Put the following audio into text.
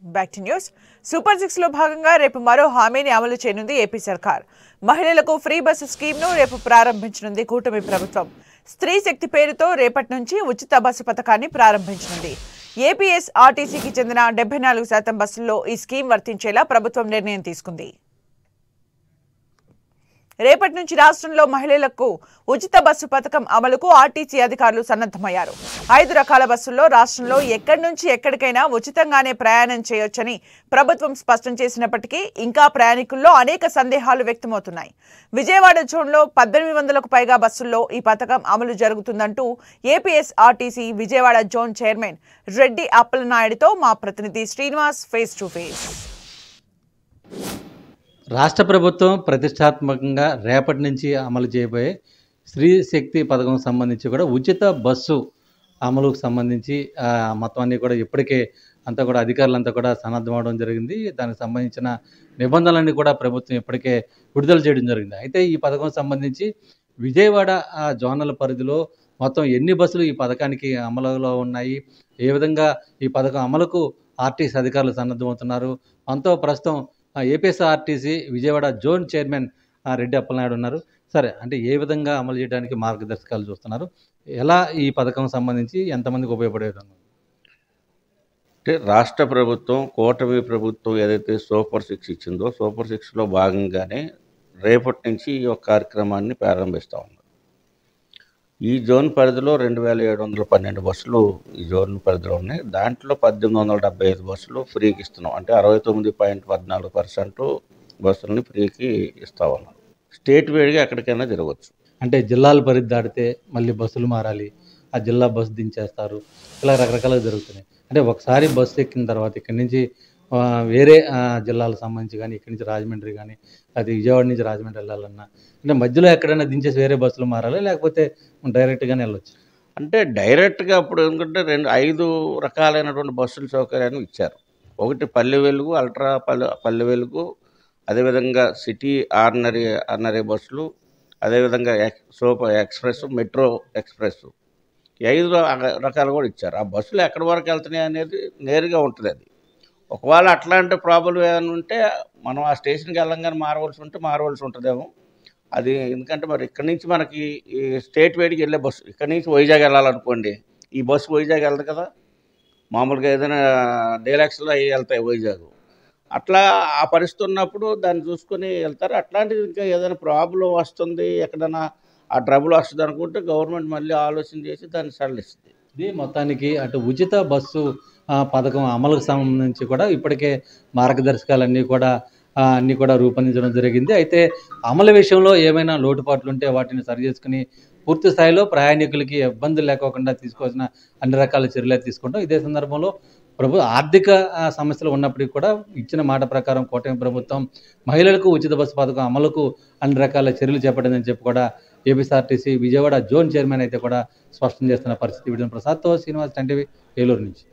Back to news. Super 6 లో భాగంగా రేపు మరో హామీని అమలు చేయనుంది ఏపీ సర్కార్. మహిళలకు ఫ్రీ బస్సు స్కీమ్ ను రేపు ప్రారంభించనుంది కూటమి ప్రభుత్వం. స్త్రీ శక్తి పేరుతో రేపటి నుంచి ఉచిత బస్సు పథకాన్ని ప్రారంభించనుంది. ఏపీఎస్ఆర్టీసీకి చెందిన 74% బస్సుల్లో ఈ స్కీమ్ వర్తించేలా ప్రభుత్వం నిర్ణయం తీసుకుంది. రేపటి నుంచి రాష్ట్రంలో మహిళలకు ఉచిత బస్సు పథకం అమలుకు ఆర్టీసీ అధికారులు సన్నద్ధమయ్యారు. 5 రకాల బస్సుల్లో రాష్ట్రంలో ఎక్కడి నుంచి ఎక్కడికైనా ఉచితంగానే ప్రయాణం చేయొచ్చని ప్రభుత్వం స్పష్టం చేసినప్పటికీ ఇంకా ప్రయాణికుల్లో అనేక సందేహాలు వ్యక్తమవుతున్నాయి. విజయవాడ జోన్లో 1800కు పైగా బస్సుల్లో ఈ పథకం అమలు జరుగుతుందంటూ APSRTC Vijayawada zone chairman Reddy అప్పలనాయుడుతో మా ప్రతినిధి శ్రీనివాస్ ఫేస్ టు ఫేస్. రాష్ట్ర ప్రభుత్వం ప్రతిష్టాత్మకంగా రేపటి నుంచి అమలు చేయబోయే స్త్రీ శక్తి పథకం సంబంధించి కూడా ఉచిత బస్సు అమలుకు సంబంధించి మొత్తం అన్నీ కూడా ఇప్పటికే అంతా కూడా అధికారులంతా కూడా సన్నద్ధమవడం జరిగింది. దానికి సంబంధించిన నిబంధనలన్నీ కూడా ప్రభుత్వం ఇప్పటికే విడుదల చేయడం జరిగింది. అయితే ఈ పథకం సంబంధించి విజయవాడ జోనల్ పరిధిలో మొత్తం ఎన్ని బస్సులు ఈ పథకానికి అమలులో ఉన్నాయి, ఏ విధంగా ఈ పథకం అమలుకు ఆర్టీసీ అధికారులు సన్నద్ధమవుతున్నారు, మనతో ప్రస్తుతం APSRTC Vijayawada zone chairman Reddy Appalanaidu ఉన్నారు. సరే, అంటే ఏ విధంగా అమలు చేయడానికి మార్గదర్శకాలు చూస్తున్నారు, ఎలా ఈ పథకం సంబంధించి ఎంతమందికి ఉపయోగపడే విధంగా? అంటే రాష్ట్ర ప్రభుత్వం కూటమి ప్రభుత్వం ఏదైతే సూపర్ 6 ఇచ్చిందో సూపర్ 6లో భాగంగానే రేపటి నుంచి ఈ యొక్క కార్యక్రమాన్ని ప్రారంభిస్తూ ఉంది. ఈ జోన్ పరిధిలో 2712 బస్సులు ఈ జోన్ పరిధిలో ఉన్నాయి. దాంట్లో 1875 బస్సులు ఫ్రీకి ఇస్తున్నాం. అంటే 69.14% బస్సులని ఫ్రీకి ఇస్తా ఉన్నాం. స్టేట్ వైడ్గా ఎక్కడికైనా తిరగవచ్చు. అంటే జిల్లాల పరిధి దాటితే మళ్ళీ బస్సులు మారాలి, ఆ జిల్లా బస్సు దించేస్తారు, ఇలా రకరకాలుగా జరుగుతున్నాయి. అంటే ఒకసారి బస్సు ఎక్కిన తర్వాత ఇక్కడి నుంచి వేరే జిల్లాలకు సంబంధించి కానీ ఇక్కడి నుంచి రాజమండ్రి కానీ అది విజయవాడ నుంచి రాజమండ్రి వెళ్ళాలన్నా అంటే మధ్యలో ఎక్కడైనా దించేసి వేరే బస్సులు మారాలి, లేకపోతే డైరెక్ట్గానే వెళ్ళొచ్చు? అంటే డైరెక్ట్గా అప్పుడు ఎందుకంటే 5 రకాలైనటువంటి బస్సుల సౌకర్యాన్ని ఇచ్చారు. ఒకటి పల్లె వెలుగు, అల్ట్రా పల్లె వెలుగు, అదేవిధంగా సిటీ ఆర్డినరీ బస్సులు, అదేవిధంగా సూపర్ ఎక్స్ప్రెస్, మెట్రో ఎక్స్ప్రెస్, ఈ 5 రకాలు కూడా ఇచ్చారు. ఆ బస్సులు ఎక్కడి వరకు వెళ్తున్నాయి అనేది నేరుగా ఉంటుంది. అది ఒకవేళ అట్లాంటి ప్రాబ్లం ఏమైనా ఉంటే మనం ఆ స్టేషన్కి వెళ్ళంగానే మారవలసి ఉంటుందేమో. అది ఎందుకంటే మరి ఇక్కడి నుంచి మనకి ఈ స్టేట్ వైడ్కి వెళ్ళే బస్సు ఇక్కడి నుంచి వైజాగ్ వెళ్ళాలనుకోండి, ఈ బస్సు వైజాగ్ వెళ్తుంది కదా, మామూలుగా ఏదైనా డీలక్స్లో అవి వెళ్తాయి వైజాగ్. అట్లా ఆ పరిస్థితి ఉన్నప్పుడు దాన్ని చూసుకొని వెళ్తారు. అట్లాంటిది ఇంకా ఏదైనా ప్రాబ్లం వస్తుంది, ఎక్కడైనా ఆ ట్రబుల్ వస్తుంది అనుకుంటే గవర్నమెంట్ మళ్ళీ ఆలోచన చేసి దాన్ని సడలిస్తుంది. ఇది మొత్తానికి అటు ఉచిత బస్సు పథకం అమలుకు సంబంధించి కూడా ఇప్పటికే మార్గదర్శకాలన్నీ కూడా రూపొందించడం జరిగింది. అయితే అమలు విషయంలో ఏమైనా లోటుపాట్లు ఉంటే వాటిని సరిచేసుకుని పూర్తి స్థాయిలో ప్రయాణికులకి ఇబ్బందులు లేకోకుండా తీసుకోవాల్సిన అన్ని రకాల చర్యలు తీసుకుంటాం. ఇదే సందర్భంలో ఆర్థిక సమస్యలు ఉన్నప్పటికీ కూడా ఇచ్చిన మాట ప్రకారం కూటమి ప్రభుత్వం మహిళలకు ఉచిత బస్సు పథకం అమలుకు అన్ని రకాల చర్యలు చేపట్టిందని చెప్పి కూడా ఏపీఎస్ఆర్టీసీ విజయవాడ జోన్ చైర్మన్ అయితే కూడా స్పష్టం చేస్తున్న పరిస్థితి. వీడియో ప్రసాద్తో శ్రీనివాస్, టీవీ, ఏలూరు నుంచి.